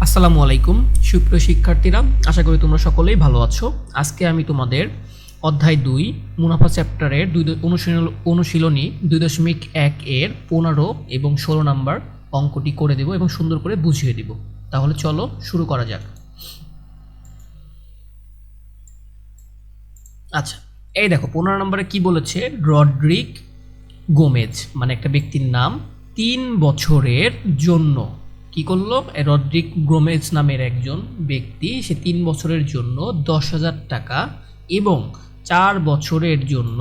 আসসালামু আলাইকুম সুপ্রিয় শিক্ষার্থীরা, আশা করি তোমরা সকলেই ভালো আছো। আজকে আমি তোমাদের অধ্যায় 2 মুনাফা চ্যাপ্টারের অনুশীলনী 2.1 এর 15 এবং 16 নাম্বার অঙ্কটি করে দেব এবং সুন্দর করে বুঝিয়ে দেব। তাহলে চলো শুরু করা যাক। আচ্ছা, এই দেখো 15 নম্বরে কি বলেছে, রড্রিক গোমেজ মানে একটা ব্যক্তির নাম 3 বছরের জন্য কি করলো, রড্রিক গোমেজ নামের একজন ব্যক্তি সে 3 বছরের জন্য 10,000 টাকা এবং 4 বছরের জন্য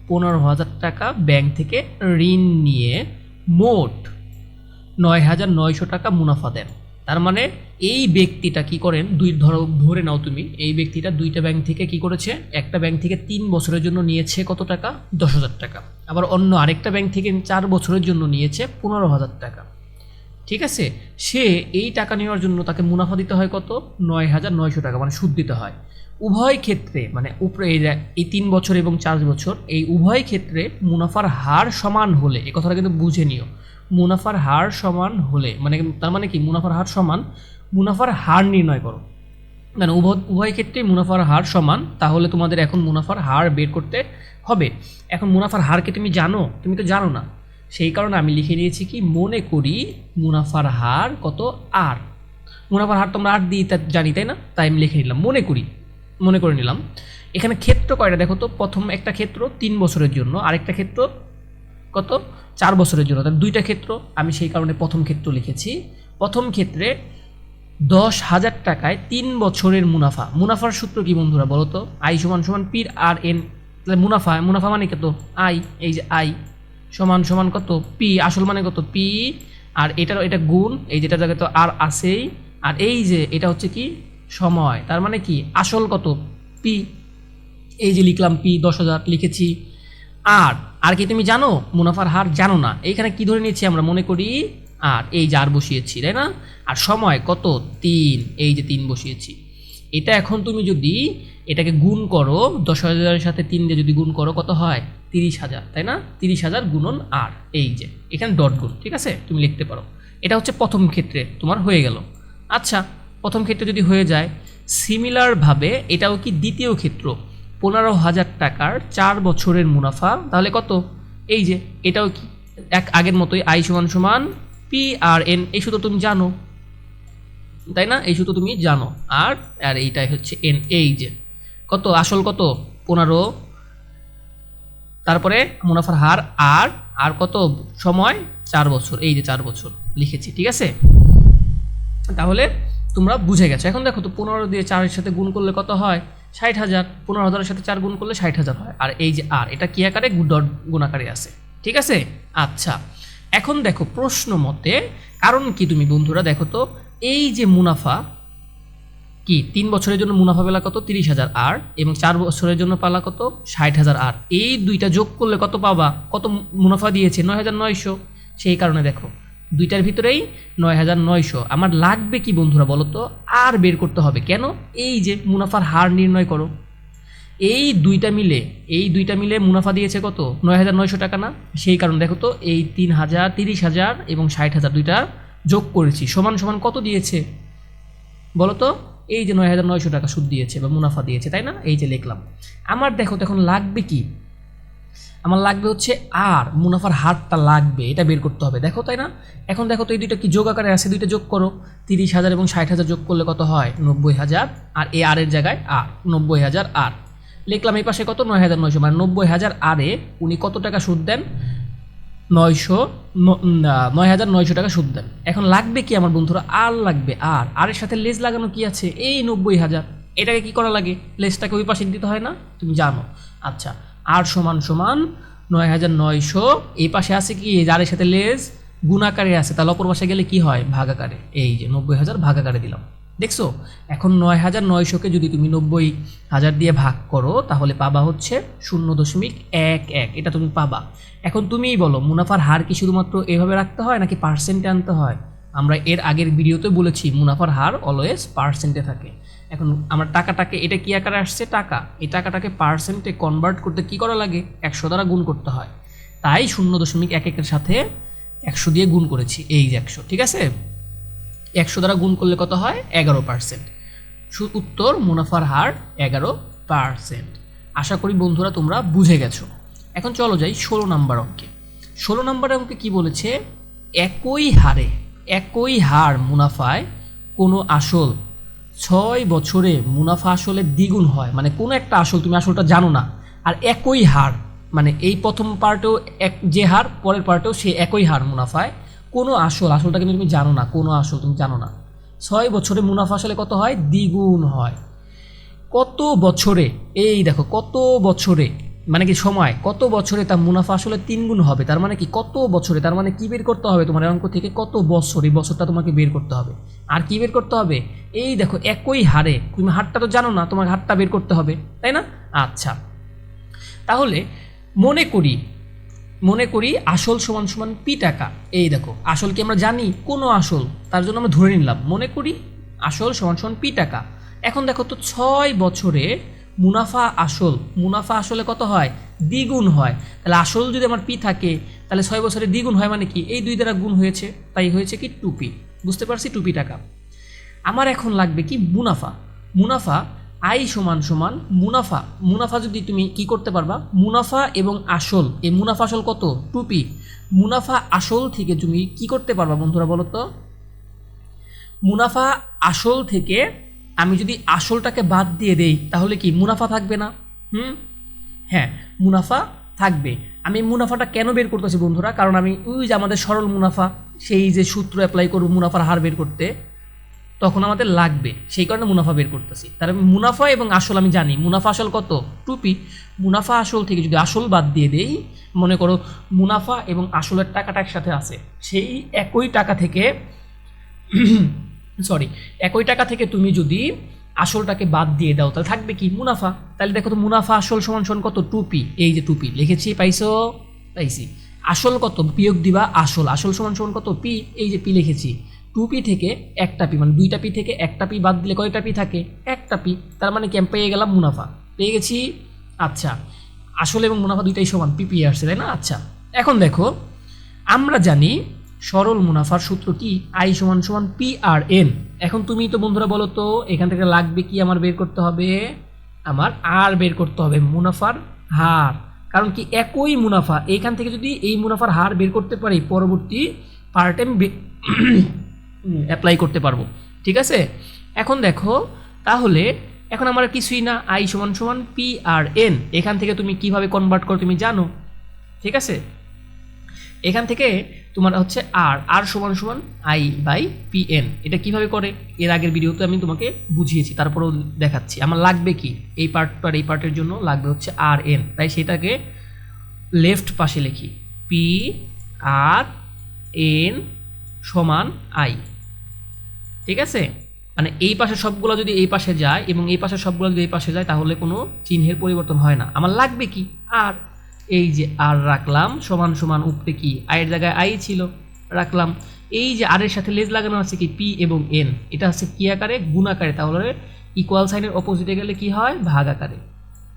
15,000 টাকা ব্যাংক থেকে ঋণ নিয়ে মোট 9,900 টাকা মুনাফা দেন। তার মানে এই ব্যক্তিটা কি করেন, ধরে নাও তুমি এই ব্যক্তিটা দুইটা ব্যাংক থেকে কি করেছে, একটা ব্যাংক থেকে 3 বছরের জন্য নিয়েছে কত টাকা, 10,000 টাকা, আবার অন্য আরেকটা ব্যাংক থেকে 4 বছরের জন্য নিয়েছে 15,000 টাকা। ঠিক আছে, সে এই টাকা নেওয়ার জন্য তাকে মুনাফা দিতে হয় কত, 9,900 টাকা, মানে সুদ দিতে হয়। উভয় ক্ষেত্রে মানে উপরে এই 3 বছর এবং 4 বছর এই উভয় ক্ষেত্রে মুনাফার হার সমান হলে, এই কথাটা কিন্তু বুঝে নিও, মুনাফার হার সমান হলে মানে তার মানে কি, মুনাফার হার সমান, মুনাফার হার নির্ণয় করো, মানে উভয় ক্ষেত্রেই মুনাফার হার সমান। তাহলে তোমাদের এখন মুনাফার হার বের করতে হবে। এখন মুনাফার হারকে তুমি জানো, তুমি তো জানো না, সেই কারণে আমি লিখে নিয়েছি কি, মনে করি মুনাফার হার কত, আর মুনাফার হার তোমরা আর দিয়ে জানি তাই না, তাই আমি লিখে নিলাম মনে করে নিলাম। এখানে ক্ষেত্র কয়টা দেখো তো, প্রথম একটা ক্ষেত্র 3 বছরের জন্য, আরেকটা ক্ষেত্র কত, 4 বছরের জন্য, তাহলে দুইটা ক্ষেত্র, আমি সেই কারণে প্রথম ক্ষেত্র লিখেছি। প্রথম ক্ষেত্রে 10,000 টাকায় 3 বছরের মুনাফা। মুনাফার সূত্র কি বন্ধুরা বলো তো, আই সমান সমান পি আর এন। তাহলে মুনাফা মানে কত, আই, এই যে আই সমান সমান কত, পি, আসল মানে কত পি, আর এটা গুণ, এই যেটা জায়গায় তো আর আসেই, আর এই যে এটা হচ্ছে কি সময়, তার মানে কি আসল কত পি, এই যে লিখলাম পি 10,000 লিখেছি। আর কি তুমি জানো, মুনাফার হার জানো না, এইখানে কি ধরে নিয়েছি আমরা, মনে করি আর এই যে আর বসিয়েছি তাই না, আর সময় কত 3, এই যে 3 বসিয়েছি। এটা এখন তুমি যদি এটাকে গুণ করো, 10,000-এর সাথে 3 দিয়ে যদি গুণ করো কত হয়, 30,000 তাই না, 30,000 গুণন আর, এই যে এখানে ডট গুণ, ঠিক আছে তুমি লিখতে পারো। এটা হচ্ছে প্রথম ক্ষেত্রে তোমার হয়ে গেল। আচ্ছা, প্রথম ক্ষেত্রে যদি হয়ে যায়, সিমিলারভাবে এটাও কি দ্বিতীয় ক্ষেত্র, 15,000 টাকার 4 বছরের মুনাফা, তাহলে কত, এই যে এটাও কি আগের মতোই আই সমান সমান পি আর এন, এই সূত্র তুমি জানো তাই না, এই সূত্র তুমি জানো, আর এইটাই হচ্ছে এন, এই যে কত আসল কত 15, তারপরে মুনাফার হার আর কত সময় 4 বছর, এই যে 4 বছর লিখেছি, ঠিক আছে। তাহলে তোমরা বুঝে গেছো। এখন দেখো তো 15 দিয়ে 4-এর সাথে গুণ করলে কত হয়, 60,000, 15,000-এর সাথে 4 গুণ করলে 60,000 হয়, আর এই যে আর এটা কি আকারে, ডট গুণ আকারে আছে, ঠিক আছে। আচ্ছা, এখন দেখো প্রশ্ন মতে কারণ কি, তুমি বন্ধুরা দেখো তো, এই যে মুনাফা কি 3 বছরের জন্য মুনাফা পেলা কত, 30,000 আর, এবং 4 বছরের জন্য পালা কত, 60,000 আর, এই দুইটা যোগ করলে কত পাবা, কত মুনাফা দিয়েছে, 9,900। সেই কারণে দেখো দুইটার ভিতরেই 9,900। আমার লাগবে কি বন্ধুরা বলো তো, আর বের করতে হবে, কেন, এই যে মুনাফার হার নির্ণয় করো। এই দুইটা মিলে মুনাফা দিয়েছে কত, 9,900 টাকা না, সেই কারণে দেখো তো এই 3,000, 30,000 এবং 60,000 দুইটা যোগ করেছি, সমান সমান কত দিয়েছে বলো তো, এই যে 9,900 টাকা সুদ দিয়েছে বা মুনাফা দিয়েছে তাই না, এই যে লিখলাম। আমার দেখো তখন লাগবে কি, আমার লাগবে হচ্ছে আর মুনাফার হারটা লাগবে, এটা বের করতে হবে দেখো তাই না। এখন দেখো তো এই দুইটা কি যোগ আকারে আছে, দুইটা যোগ করো, 30,000 এবং 60,000 যোগ করলে কত হয়, 90,000, আর এই আর এর জায়গায় আর 90,000 আর লিখলাম, এই পাশে কত 9,900, মানে 90,000 আরে উনি কত টাকা সুদ দেন, 9,900 টাকা সুদ দেন। এখন লাগবে কি আমার বন্ধুরা, আর লাগবে, আর এর সাথে লেজ লাগানো কি আছে, এই 90,000, এটাকে কি করা লাগে, লেজটাকে ওই পাশে দিতে হয় না, তুমি জানো। আচ্ছা, আর সমান সমান 9,900, এই পাশে আছে কি, যারের সাথে লেজ গুণাকারে আছে, তাহলে অপর পাশে গেলে কি হয়, ভাগাকারে, এই যে 90,000 ভাগাকারে দিলাম, দেখছো। এখন 9,900-কে যদি তুমি 90,000 দিয়ে ভাগ করো তাহলে পাবা হচ্ছে 0.11, এটা তুমি পাবা। এখন তুমিই বলো, মুনাফার হার কি শুধুমাত্র এভাবে রাখতে হয় নাকি পার্সেন্টে আনতে হয়? আমরা এর আগের ভিডিওতে বলেছি মুনাফার হার অলওয়েজ পার্সেন্টে থাকে। এখন আমার টাকাটাকে, এটা কি আকারে আসছে টাকা, এই টাকাটাকে পার্সেন্টে কনভার্ট করতে কি করা লাগে, 100 দ্বারা গুণ করতে হয়, তাই 0.11-এর সাথে 100 দিয়ে গুণ করেছি, এই যে 100, ঠিক আছে। 100 দ্বারা গুণ করলে কত হয়? 11%। উত্তর মুনাফার হার 11%। আশা করি বন্ধুরা তোমরা বুঝে গেছো। এখন চলো যাই 16 নম্বর অঙ্কে। 16 নম্বর অঙ্কে কি বলেছে? একই হার মুনাফায় কোনো আসল 6 বছরে মুনাফা আসলে দ্বিগুণ হয়। মানে কোনো একটা আসল, তুমি আসলটা জানো না, আর একই হার, মানে এই প্রথম পার্টেও যে হার, পরের পার্টেও সে একই হার মুনাফায় কোনো আসলটা কিন্তু তুমি জানো না, কোনো আসল তুমি জানো না। 6 বছরে মুনাফা আসলে কত হয়? দ্বিগুণ হয়। কত বছরে? এই দেখো, কত বছরে মানে কি সময়, কত বছরে তার মুনাফা আসলে 3 গুণ হবে। তার মানে কি কত বছরে, তার মানে কি বের করতে হবে তোমার অঙ্ক থেকে? কত বছর, এই বছরটা তোমাকে বের করতে হবে। আর কি বের করতে হবে? এই দেখো, একই হারে, তুমি হারটা তো জানো না, তোমার হারটা বের করতে হবে, তাই না? আচ্ছা, তাহলে মনে করি আসল সমান সমান পি টাকা। এই দেখো, আসল কি আমরা জানি? কোনো আসল, তার জন্য আমরা ধরে নিলাম মনে করি আসল সমান সমান পি টাকা। এখন দেখো তো 6 বছরে মুনাফা আসলে কত হয়? দ্বিগুণ হয়। তাহলে আসল যদি আমার পি থাকে, তাহলে 6 বছরে দ্বিগুণ হয় মানে কি? এই 2 দ্বারা গুণ হয়েছে, তাই হয়েছে কি 2p। বুঝতে পারছি? 2p টাকা। আমার এখন লাগবে কি? মুনাফা আই সমান সমান মুনাফা যদি তুমি কি করতে পারবা? মুনাফা এবং আসল, এই মুনাফা আসল কত? 2p। মুনাফা আসল থেকে তুমি কি করতে পারবা বন্ধুরা বলো তো? মুনাফা আসল থেকে আমি যদি আসলটাকে বাদ দিয়ে দেই, তাহলে কি মুনাফা থাকবে না? হ্যাঁ, মুনাফা থাকবে। আমি মুনাফাটা কেন বের করতেছি বন্ধুরা? কারণ আমি ওই যে আমাদের সরল মুনাফা, সেই যে সূত্র অ্যাপ্লাই করব মুনাফার হার বের করতে, তখন আমাদের লাগবে, সেই কারণে মুনাফা বের করতেছি। তার মুনাফা এবং আসল আমি জানি। মুনাফা আসল কত? 2p। মুনাফা আসল থেকে যদি আসল বাদ দিয়ে দেই, মনে করো মুনাফা এবং আসলের টাকাটা একসাথে আছে, সেই একই টাকা থেকে তুমি যদি আসলটাকে বাদ দিয়ে দাও, তাহলে থাকবে কি? মুনাফা। তাহলে দেখো তো, মুনাফা আসল সমান সমান কত? 2p। এই যে 2p লিখেছি, পাইছি। আসল কত? বিয়োগ দিবা আসল সমান সমান কত? p। এই যে p লিখেছি। 2p থেকে একটা p, মানে 2টা p থেকে একটা p বাদ দিলে কয়টা p থাকে? একটা p। তার মানে কি আমি পেয়ে গেলাম মুনাফা, পেয়ে গেছি। আচ্ছা, আসল এবং মুনাফা দুইটাই সমান, p আসছে, তাই না? আচ্ছা, এখন দেখো, আমরা জানি সরল মুনাফার সূত্র কি? আই সমান সমান PRN। এখন তুমি তো বন্ধুরা বলো তো, এখান থেকে লাগবে কি আমার বের করতে হবে? আমার আর বের করতে হবে, মুনাফার হার। কারণ কি? একই মুনাফা, এইখান থেকে যদি এই মুনাফার হার বের করতে পারি, পরবর্তী পার্টে আমি অ্যাপ্লাই করতে পারবো। ঠিক আছে? এখন দেখো, তাহলে এখন আমার কিছুই না, আই সমান সমান PRN। এখান থেকে তুমি কিভাবে কনভার্ট করো তুমি জানো। ঠিক আছে? এখান থেকে তোমার হচ্ছে আর সমান সমান I/PN। এটা কিভাবে করে এর আগের ভিডিওতে আমি তোমাকে বুঝিয়েছি, তারপরেও দেখাচ্ছি। আমার লাগবে কি? এই পার্টের জন্য লাগবে হচ্ছে RN, তাই সেটাকে লেফট পাশে লিখি, PRN সমান I। ঠিক আছে? মানে এই পাশে সবগুলো যদি এই পাশে যায় এবং এই পাশে সবগুলো যদি এই পাশে যায়, তাহলে কোনো চিহ্নের পরিবর্তন হয় না। আমার লাগবে কি? আর। এই যে আর রাখলাম সমান সমান, উপরে কি আয়ের জায়গায় আই ছিল, রাখলাম। এই যে আর এর সাথে লেজ লাগানো আছে কি? পি এবং এন। এটা হচ্ছে কি আকারে? গুণ আকারে। তাহলে ইকুয়াল সাইনের অপোজিটে গেলে কি হয়? ভাগ আকারে।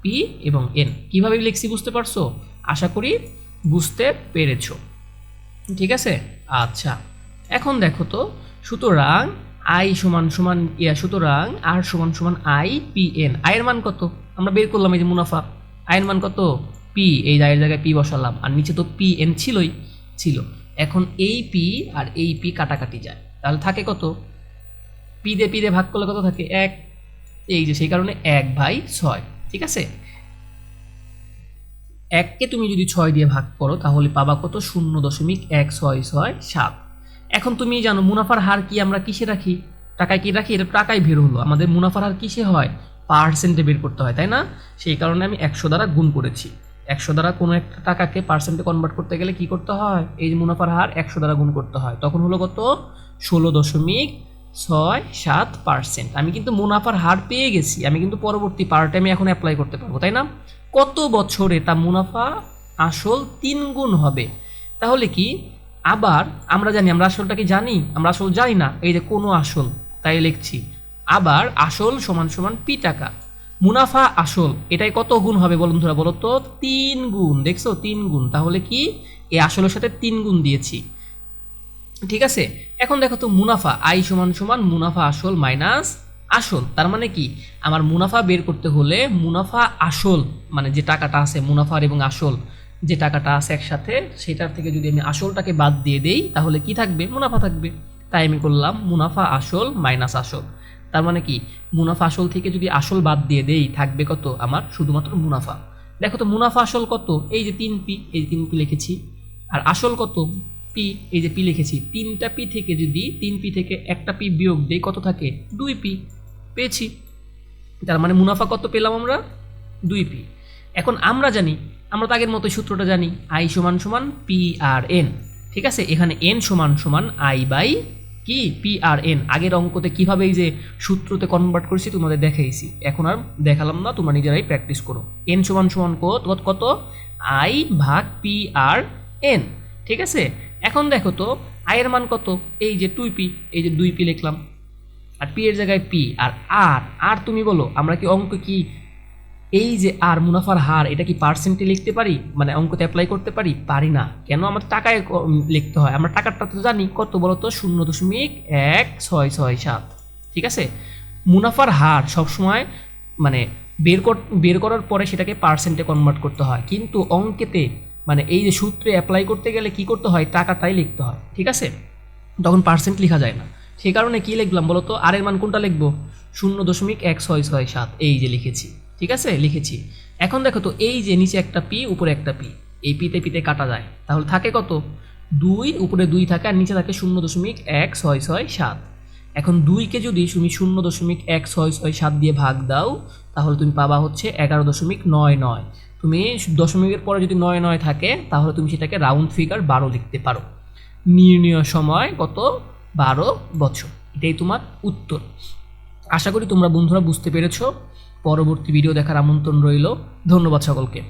পি এবং এন কিভাবে লিখছি বুঝতে পারছো? আশা করি বুঝতে পেরেছো। ঠিক আছে? আচ্ছা, এখন দেখো তো, সুতরাং আই সমান সমান সুতরাং আর সমান সমান I/PN। আয়ের মান কত? আমরা বের করলাম, এই যে মুনাফা। আয়ের মান কত? p। এই আয়ের জায়গায় p বসালাম, আর নিচে তো PN ছিল। এখন এই p আর এই p কাটাকাটি যায়, তাহলে থাকে কত? p দিয়ে ভাগ করলে কত থাকে? 1। এই যে সেই কারণে 1/6। ঠিক আছে? 1কে তুমি যদি 6 দিয়ে ভাগ করো, তাহলে পাবা কত? 0.1667। এখন তুমি জানো মুনাফার হার কি আমরা কিসে রাখি? টাকায় কি রাখি? এটা টাকায় বের হলো। আমাদের মুনাফার হার কিসে হয়? পার্সেন্টে বের করতে হয়, তাই না? সেই কারণে আমি 100 দ্বারা গুণ করেছি। 100 দ্বারা কোনো একটা টাকাকে পার্সেন্টে কনভার্ট করতে গেলে কি করতে হয়? এই যে মুনাফার হার 100 দ্বারা গুণ করতে হয়। তখন হলো কত? 16.67%। আমি কিন্তু মুনাফার হার পেয়ে গেছি। আমি কিন্তু পরবর্তী পার্টে আমি এখন অ্যাপ্লাই করতে পারবো, তাই না? কত বছরে তা মুনাফা আসল 3 গুণ হবে? তাহলে কি? আবার আমরা জানি, আমরা আসলটা কি জানি? আমরা আসল জানি না। এই যে কোনো আসল, তাই লিখছি। আবার আসল সমান সমান পি টাকা। মুনাফা আসল এটাই কত গুণ হবে বন্ধুরা বলো তো? 3 গুণ। দেখছো? 3 গুণ। তাহলে কি? এই আসলের সাথে 3 গুণ দিয়েছি। ঠিক আছে, এখন দেখো তো মুনাফা আই সমান সমান মুনাফা আসল মাইনাস আসল, তার মানে কি আমার মুনাফা বের করতে হলে মুনাফা আসল মানে যে টাকাটা আছে মুনাফার এবং আসল যে টাকাটা আছে একসাথে সেটার থেকে যদি আমি আসলটাকে বাদ দিয়ে দেই তাহলে কি থাকবে, মুনাফা থাকবে। তাই আমি করলাম মুনাফা আসল মাইনাস আসল। তার মানে কি মুনাফা আসল থেকে যদি আসল বাদ দিয়ে দেই থাকবে কত, আমার শুধুমাত্র মুনাফা। দেখো তো মুনাফা আসল কত, এই যে 3p, এই যে 3p লিখেছি, আর আসল কত পি, এই যে পি লিখেছি। 3টা পি থেকে যদি 3p থেকে একটা পি বিয়োগ দেই কত থাকে, 2p পেয়েছি। তার মানে মুনাফা কত পেলাম আমরা, 2p। এখন আমরা জানি, আমরা তো আগের মতো সূত্রটা জানি, আই সমান সমান পি আর এন। ঠিক আছে, এখানে এন সমান সমান আই বাই কি পি আর এন। আগের অঙ্কতে কিভাবে এই যে সূত্রতে কনভার্ট করেছি তোমাদের দেখাইছি, এখন আর দেখালাম না, তোমরা নিজেরাই প্র্যাকটিস করো। এন সমান সমান কত, আই ভাগ পি আর এন। ঠিক আছে, এখন দেখো তো আয়ের মান কত, এই যে 2p, এই যে 2p লিখলাম, আর পি এর জায়গায় পি আর আর আর তুমি বলো আমরা কি অঙ্ক কি এই যে আর মুনাফার হার এটা কি পার্সেন্টে লিখতে পারি, মানে অঙ্কতে অ্যাপ্লাই করতে পারি, পারি না। কেন, আমাদের টাকায় লিখতে হয়। আমরা টাকাটা তো জানি কত বলো তো, 0.1667। ঠিক আছে, মুনাফার হার সবসময় মানে বের করার পরে সেটাকে পার্সেন্টে কনভার্ট করতে হয়, কিন্তু অঙ্কেতে মানে এই যে সূত্রে অ্যাপ্লাই করতে গেলে কি করতে হয়, টাকাটাই লিখতে হয়। ঠিক আছে, তখন পার্সেন্ট লেখা যায় না। সেই কারণে কি লিখলাম বলো তো, আর এর মান কোনটা লিখবো, 0.1667, এই যে লিখেছি। ঠিক আছে, লিখেছি। এখন দেখো তো এই যে নিচে একটা পি উপরে একটা পি, এই পিতে পিতে কাটা যায়, তাহলে থাকে কত, 2, উপরে 2 থাকে আর নিচে থাকে 0.1667। এখন 2কে যদি তুমি 0.1667 দিয়ে ভাগ দাও তাহলে তুমি পাবা হচ্ছে 11.99। তুমি দশমিকের পরে যদি 99 থাকে তাহলে তুমি সেটাকে রাউন্ড ফিগার 12 লিখতে পারো। নির্ণয় সময় কত, 12 বছর। এটাই তোমার উত্তর। আশা করি তোমরা বন্ধুরা বুঝতে পেরেছো। পরবর্তী ভিডিও দেখার আমন্ত্রণ রইল। ধন্যবাদ সকলকে।